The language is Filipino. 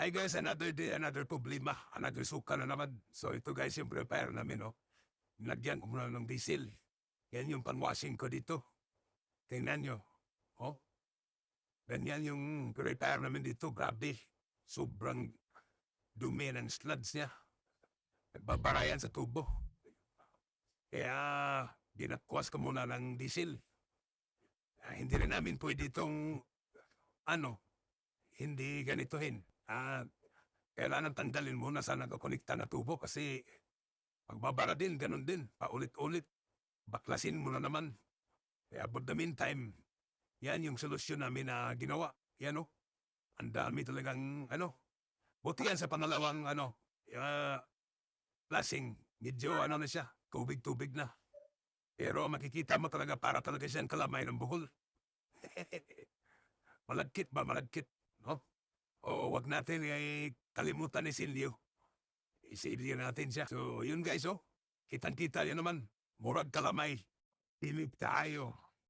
Hi guys, another day, another problema, another suka na naman. So ito guys yung prepare namin, oh. Nilagyan ko muna ng diesel. Yan yung panwashing ko dito. Tingnan nyo. Oh, ganyan yung prepare namin dito. Grabe. Sobrang dumi ng sludge niya. Nagbabara yan sa tubo. Kaya ginakwas ko muna ng diesel. Hindi rin namin pwede itong hindi ganitohin. Kailangan tanggalin muna sa nakakonekta na tubo kasi pagbabara din, ganun din. Paulit-ulit. Baklasin mo na naman. Kaya but the meantime, yan yung solusyon namin na ginawa. Yan o. Ang dami talagang buti yan sa pangalawang lasing. Medyo na siya. Tubig-tubig na. Pero makikita mo talaga para talaga siyang kalamay ng buhol. Malagkit ba? Malagkit. No? O wag natin kalimutan ni Silvio. Isilvio natin siya. So yun guys, oh. Kitang-kita yan naman. Murag kalamay. Pilip tayo.